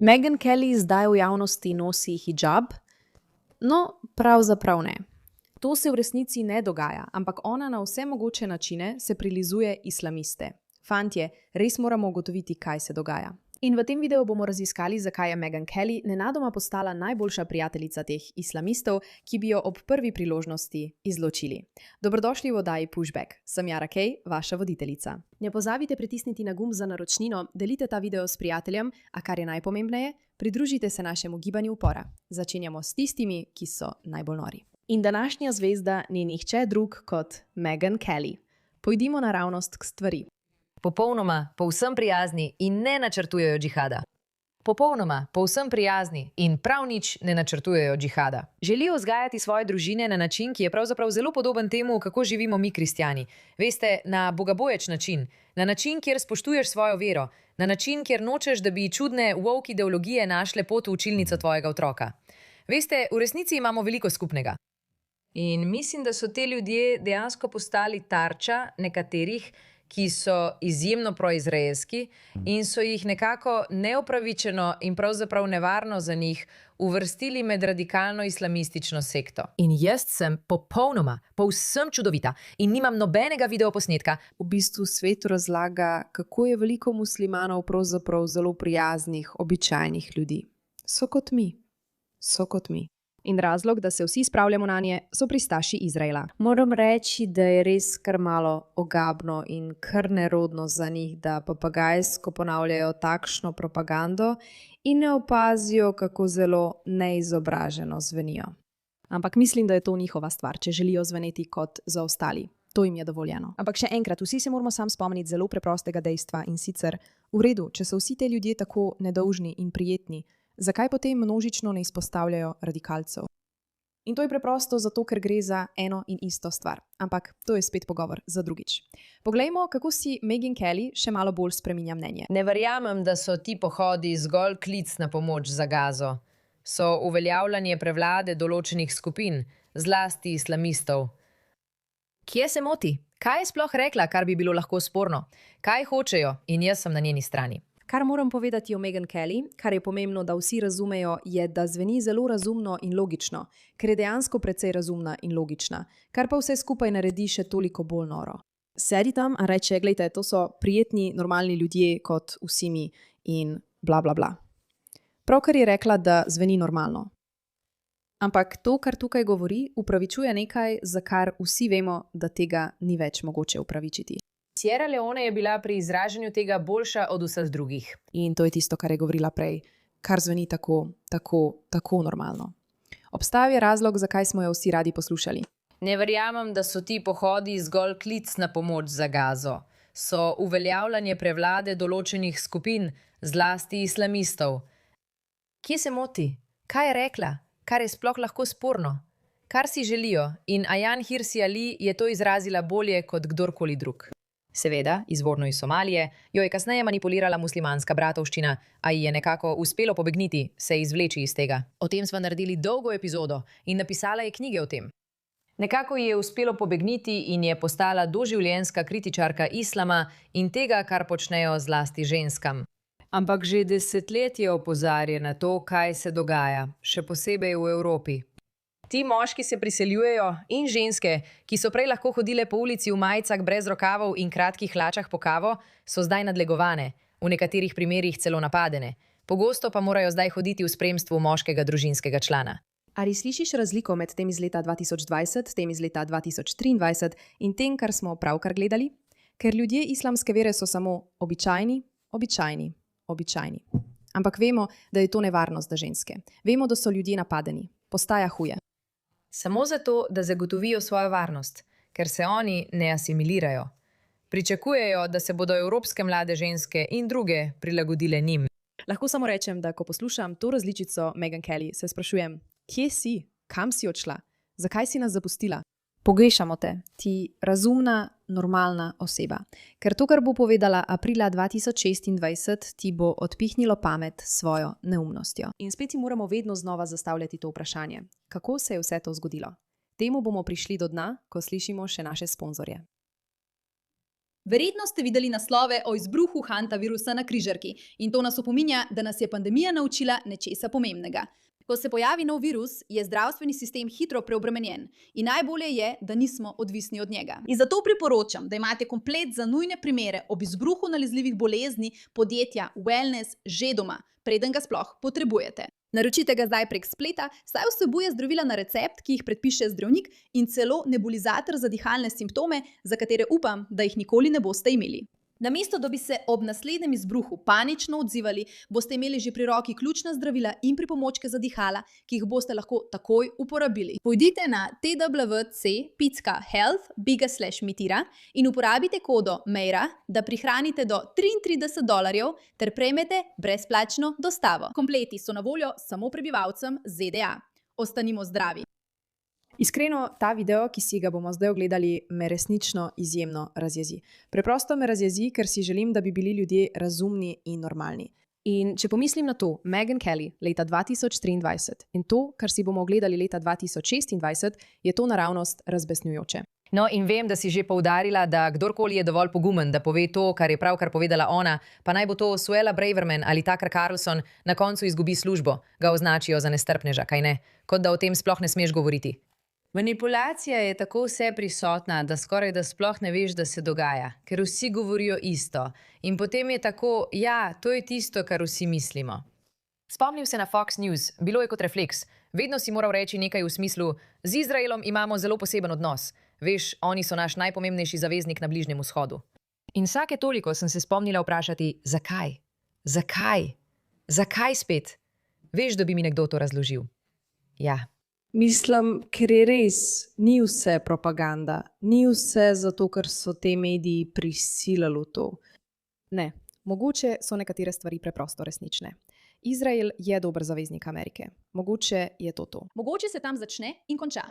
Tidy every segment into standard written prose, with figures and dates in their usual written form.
Meghan Kelly zdaj v javnosti nosi hijab? No, pravzaprav ne. To se v resnici ne dogaja, ampak ona na vse mogoče načine se prilizuje islamiste. Fantje, res moramo ugotoviti, kaj se dogaja. In v tem videu bomo raziskali, zakaj je Meghan Kelly nenadoma postala najboljša prijateljica teh islamistov, ki bi jo ob prvi priložnosti izločili. Dobrodošli v oddaji Pushback. Sem Jara Kej, vaša voditeljica. Ne pozabite pritisniti na gumb za naročnino, delite ta video s prijateljem, a kar je najpomembneje, pridružite se našemu gibanju upora. Začenjamo s tistimi, ki so najbolj nori. In današnja zvezda ni nihče drug kot Meghan Kelly. Pojdimo naravnost k stvari. Popolnoma, povsem prijazni in ne načrtujejo džihada. Popolnoma, povsem prijazni in prav nič ne načrtujejo džihada. Želijo vzgajati svoje družine na način, ki je pravzaprav zelo podoben temu, kako živimo mi kristjani. Veste, na bogaboječ način. Na način, kjer spoštuješ svojo vero. Na način, kjer nočeš, da bi čudne woke ideologije našle pot v učilnico tvojega otroka. Veste, v resnici imamo veliko skupnega. In mislim, da so te ljudje dejansko postali tarča nekaterih, ki so izjemno proizraelski in so jih nekako neopravičeno in pravzaprav nevarno za njih uvrstili med radikalno islamistično sekto. In jaz sem popolnoma, povsem čudovita in nimam nobenega videoposnetka. V bistvu svet razlaga, kako je veliko muslimanov pravzaprav zelo prijaznih, običajnih ljudi. So kot mi. So kot mi. In razlog, da se vsi spravljamo na nje, so pristaši Izraela. Moram reči, da je res kar malo ogabno in kar nerodno za njih, da papagajsko ponavljajo takšno propagando in ne opazijo, kako zelo neizobraženo zvenijo. Ampak mislim, da je to njihova stvar, če želijo zveneti kot za ostali. To jim je dovoljeno. Ampak še enkrat, vsi se moramo sam spomniti zelo preprostega dejstva in sicer v redu, če so vsi te ljudje tako nedolžni in prijetni, zakaj potem množično ne izpostavljajo radikalcev? In to je preprosto zato, ker gre za eno in isto stvar. Ampak to je spet pogovor za drugič. Poglejmo, kako si Meghan Kelly še malo bolj spreminja mnenje. Ne verjamem, da so ti pohodi zgolj klic na pomoč za Gazo. So uveljavljanje prevlade določenih skupin, zlasti islamistov. Kje se moti? Kaj je sploh rekla, kar bi bilo lahko sporno? Kaj hočejo? In jaz sem na njeni strani. Kar moram povedati o Meghan Kelly, kar je pomembno, da vsi razumejo, je, da zveni zelo razumno in logično, ker je dejansko precej razumna in logična, kar pa vse skupaj naredi še toliko bolj noro. Sedi tam in reče, glejte, to so prijetni, normalni ljudje kot vsi mi in bla bla bla. Pravkar je rekla, da zveni normalno. Ampak to, kar tukaj govori, upravičuje nekaj, za kar vsi vemo, da tega ni več mogoče upravičiti. Sierra Leone je bila pri izražanju tega boljša od vseh drugih. In to je tisto, kar je govorila prej, kar zveni tako normalno. Obstajal je razlog, zakaj smo jo vsi radi poslušali. Ne verjamem, da so ti pohodi zgolj klic na pomoč za Gazo. So uveljavljanje prevlade določenih skupin, zlasti islamistov. Kje se moti? Kaj je rekla? Kar je sploh lahko sporno? Kar si želijo? In Ayaan Hirsi Ali je to izrazila bolje kot kdorkoli drug. Seveda, izvorno iz Somalije, jo je kasneje manipulirala muslimanska bratovščina, a ji je nekako uspelo pobegniti, se izvleči iz tega. O tem sva naredili dolgo epizodo in napisala je knjige o tem. Nekako ji je uspelo pobegniti in je postala doživljenjska kritičarka islama in tega, kar počnejo zlasti ženskam. Ampak že desetletje opozarja na to, kaj se dogaja, še posebej v Evropi. Ti moški se priseljujejo in ženske, ki so prej lahko hodile po ulici v majicah brez rokavov in kratkih hlačah po kavo, so zdaj nadlegovane, v nekaterih primerih celo napadene. Pogosto pa morajo zdaj hoditi v spremstvu moškega družinskega člana. Ali slišiš razliko med tem iz leta 2020, tem iz leta 2023 in tem, kar smo pravkar gledali? Ker ljudje islamske vere so samo običajni. Ampak vemo, da je to nevarnost za ženske. Vemo, da so ljudje napadeni. Postaja huje. Samo zato, da zagotovijo svojo varnost, ker se oni ne asimilirajo. Pričakujejo, da se bodo evropske mlade ženske in druge prilagodile njim. Lahko samo rečem, da ko poslušam to različico Meghan Kelly, se sprašujem, kje si? Kam si odšla? Zakaj si nas zapustila? Pogrešamo te, ti razumna, normalna oseba. Ker to, kar bo povedala aprila 2026, ti bo odpihnilo pamet s svojo neumnostjo. In spet si moramo vedno znova zastavljati to vprašanje. Kako se je vse to zgodilo? Temu bomo prišli do dna, ko slišimo še naše sponzorje. Verjetno ste videli naslove o izbruhu hantavirusa na križarki in to nas opominja, da nas je pandemija naučila nečesa pomembnega. Ko se pojavi nov virus, je zdravstveni sistem hitro preobremenjen in najbolje je, da nismo odvisni od njega. In zato priporočam, da imate komplet za nujne primere ob izbruhu nalezljivih bolezni podjetja Wellness že doma, preden ga sploh potrebujete. Naročite ga zdaj prek spleta, saj vsebuje zdravila na recept, ki jih predpiše zdravnik, in celo nebulizator za dihalne simptome, za katere upam, da jih nikoli ne boste imeli. Namesto, da bi se ob naslednjem izbruhu panično odzivali, boste imeli že pri roki ključna zdravila in pripomočke za dihala, ki jih boste lahko takoj uporabili. Pojdite na twc.health/mitira in uporabite kodo MEIRA, da prihranite do $33 ter prejmete brezplačno dostavo. Kompleti so na voljo samo prebivalcem ZDA. Ostanimo zdravi! Iskreno, ta video, ki si ga bomo zdaj ogledali, me resnično izjemno razjezi. Preprosto me razjezi, ker si želim, da bi bili ljudje razumni in normalni. In če pomislim na to, Megyn Kelly leta 2023 in to, kar si bomo ogledali leta 2026, je to naravnost razbesnjujoče. No, in vem, da si že poudarila, da kdorkoli je dovolj pogumen, da pove to, kar je pravkar povedala ona, pa naj bo to Suella Braverman ali Tucker Carlson, na koncu izgubi službo, ga označijo za nestrpneža, kaj ne? Kot da o tem sploh ne smeš govoriti. Manipulacija je tako vse prisotna, da skoraj da sploh ne veš, da se dogaja, ker vsi govorijo isto. In potem je tako, ja, to je tisto, kar vsi mislimo. Spomnil se na Fox News, bilo je kot refleks. Vedno si moral reči nekaj v smislu, z Izraelom imamo zelo poseben odnos. Veš, oni so naš najpomembnejši zaveznik na Bližnjem vzhodu. In vsake toliko sem se spomnila vprašati, zakaj? Zakaj? Zakaj spet? Veš, da bi mi nekdo to razložil. Ja. Mislim, ker je res, ni vse propaganda, ni vse zato, ker so te mediji prisilili v to. Ne, mogoče so nekatere stvari preprosto resnične. Izrael je dober zaveznik Amerike. Mogoče je to. Mogoče se tam začne in konča.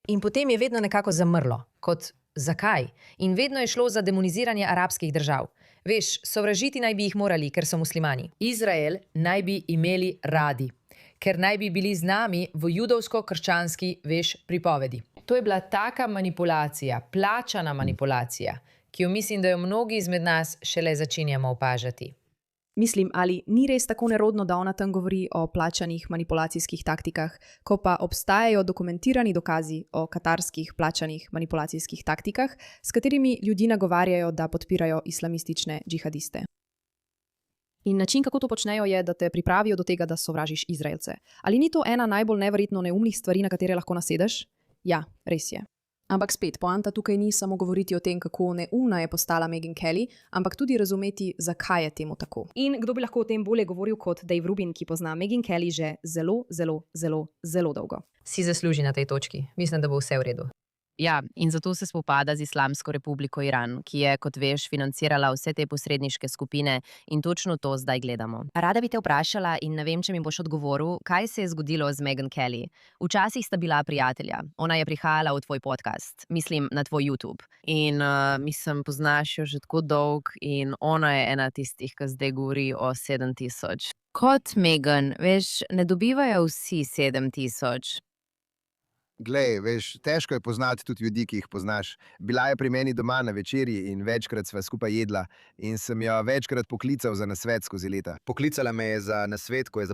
In potem je vedno nekako zamrlo, kot zakaj? In vedno je šlo za demoniziranje arabskih držav. Veš, sovražiti naj bi jih morali, ker so muslimani. Izrael naj bi imeli radi, ker naj bi bili z nami v judovsko-krščanski, pripovedi. To je bila taka manipulacija, plačana manipulacija, ki jo mislim, da jo mnogi izmed nas šele začenjamo opažati. Mislim, ali ni res tako nerodno, da ona tam govori o plačanih manipulacijskih taktikah, ko pa obstajajo dokumentirani dokazi o katarskih plačanih manipulacijskih taktikah, s katerimi ljudi nagovarjajo, da podpirajo islamistične džihadiste. In način, kako to počnejo, je, da te pripravijo do tega, da sovražiš Izraelce. Ali ni to ena najbolj neverjetno neumnih stvari, na katere lahko nasedeš? Ja, res je. Ampak spet, poanta tukaj ni samo govoriti o tem, kako neumna je postala Megyn Kelly, ampak tudi razumeti, zakaj je temu tako. In kdo bi lahko o tem bolje govoril kot Dave Rubin, ki pozna Megyn Kelly že zelo dolgo. Si zasluži na tej točki. Mislim, da bo vse v redu. Ja, in zato se spopada z Islamsko republiko Iran, ki je, kot veš, financirala vse te posredniške skupine in točno to zdaj gledamo. Rada bi te vprašala in ne vem, če mi boš odgovoril, kaj se je zgodilo z Megyn Kelly. Včasih sta bila prijatelja. Ona je prihajala v tvoj podcast, mislim na tvoj YouTube. In mislim, poznaš jo že tako dolg in ona je ena tistih, ki zdaj govori o 7000. Kot Megyn, veš, ne dobivajo vsi 7000. Glej, veš, težko je poznati tudi ljudi, ki jih poznaš. Bila je pri meni doma na večerji in večkrat sva skupaj jedla in sem jo večkrat poklical za nasvet skozi leta. Poklicala me je za nasvet, ko je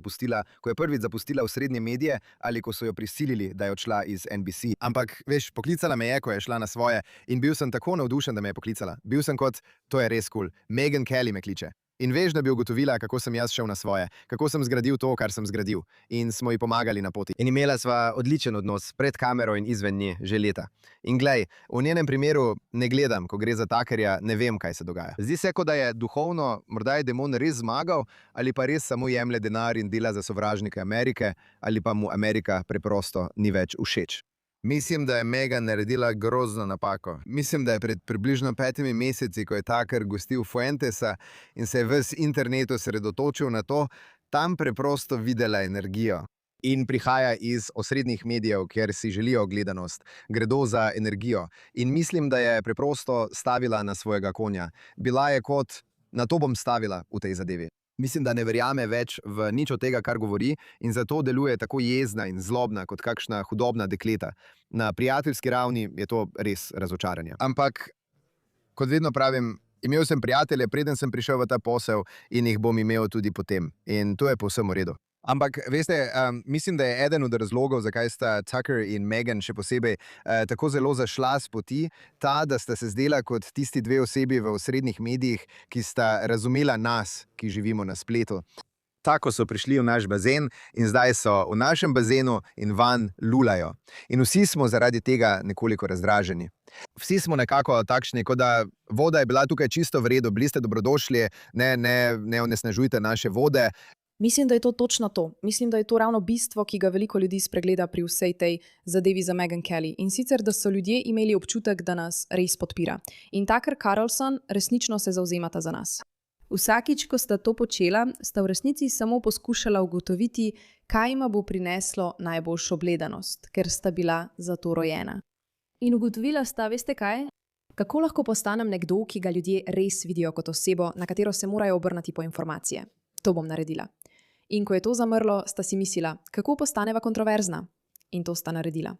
prvič zapustila osrednje medije ali ko so jo prisilili, da je odšla iz NBC. Ampak, veš, poklicala me je, ko je šla na svoje in bil sem tako navdušen, da me je poklicala. Bil sem kot, to je res kul, Megyn Kelly me kliče. In veš, da bi ugotovila, kako sem jaz šel na svoje, kako sem zgradil to, kar sem zgradil. In smo ji pomagali na poti. In imela sva odličen odnos pred kamero in izven nje že leta. In glej, v njenem primeru ne gledam, ko gre za Tuckerja, ne vem, kaj se dogaja. Zdi se, kot da je duhovno, morda je demon res zmagal, ali pa res samo jemlje denar in dela za sovražnike Amerike, ali pa mu Amerika preprosto ni več všeč. Mislim, da je Megyn naredila grozno napako. Mislim, da je pred približno 5 meseci, ko je Tucker gostil Fuentesa in se je ves internet osredotočil na to, tam preprosto videla energijo. In prihaja iz osrednjih medijev, kjer si želijo gledanost, gredo za energijo. In mislim, da je preprosto stavila na svojega konja. Bila je kot, na to bom stavila v tej zadevi. Mislim, da ne verjame več v nič od tega, kar govori in zato deluje tako jezna in zlobna kot kakšna hudobna dekleta. Na prijateljski ravni je to res razočaranje. Ampak Kot vedno pravim, imel sem prijatelje, preden sem prišel v ta posel in jih bom imel tudi potem. In to je povsem v redu. Ampak, veste, mislim, da je eden od razlogov, zakaj sta Tucker in Meghan še posebej tako zelo zašla s poti, ta, da sta se zdela kot tisti dve osebi v osrednjih medijih, ki sta razumela nas, ki živimo na spletu. Tako so prišli v naš bazen in zdaj so v našem bazenu in van lulajo. In vsi smo zaradi tega nekoliko razdraženi. Vsi smo nekako takšni, kot da voda je bila tukaj čisto v redu, bili ste dobrodošli, ne onesnažujte naše vode. Mislim, da je to točno to. Mislim, da je to ravno bistvo, ki ga veliko ljudi spregleda pri vsej tej zadevi za Meghan Kelly. In sicer, da so ljudje imeli občutek, da nas res podpira. In Tucker Carlson resnično se zavzemata za nas. Vsakič, ko sta to počela, sta v resnici samo poskušala ugotoviti, kaj jima bo prineslo najboljšo gledanost, ker sta bila za to rojena. In ugotovila sta, veste kaj? Kako lahko postanem nekdo, ki ga ljudje res vidijo kot osebo, na katero se morajo obrniti po informacije? To bom naredila. In ko je to zamrlo, sta si mislila, kako postaneva kontroverzna. In to sta naredila.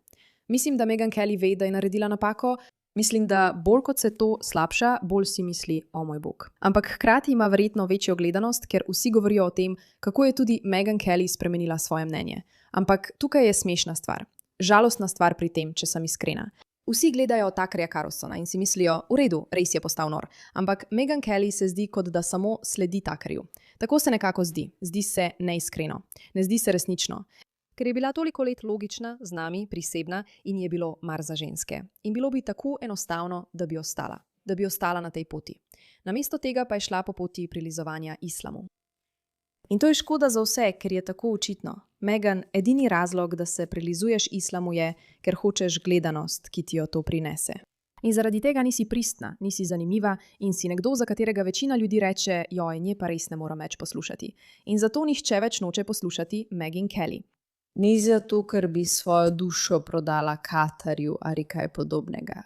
Mislim, da Meghan Kelly ve, da je naredila napako. Mislim, da bolj kot se to slabša, bolj si misli, o moj bog. Ampak hkrati ima verjetno večjo gledanost, ker vsi govorijo o tem, kako je tudi Meghan Kelly spremenila svoje mnenje. Ampak tukaj je smešna stvar. Žalostna stvar pri tem, če sem iskrena. Vsi gledajo Tuckerja Carlsona in si mislijo, v redu, res je postal nor. Ampak Meghan Kelly se zdi, kot da samo sledi Tuckerju. Tako se nekako zdi. Zdi se neiskreno. Ne zdi se resnično. Ker je bila toliko let logična, z nami, prisebna in je bilo mar za ženske. In bilo bi tako enostavno, da bi ostala na tej poti. Namesto tega pa je šla po poti prilizovanja islamu. In to je škoda za vse, ker je tako očitno. Meghan, edini razlog, da se prilizuješ islamu je, ker hočeš gledanost, ki ti jo to prinese. In zaradi tega nisi pristna, nisi zanimiva in si nekdo, za katerega večina ljudi reče, joj, nje pa res ne moram več poslušati. In zato nihče več noče poslušati Meghan Kelly. Ni zato, ker bi svojo dušo prodala Katarju ali kaj podobnega.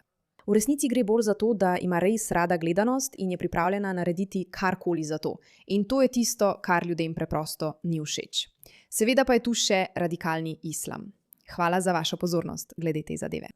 V resnici gre bolj za to, da ima res rada gledanost in je pripravljena narediti karkoli za to. In to je tisto, kar ljudem preprosto ni všeč. Seveda pa je tu še radikalni islam. Hvala za vašo pozornost glede te zadeve.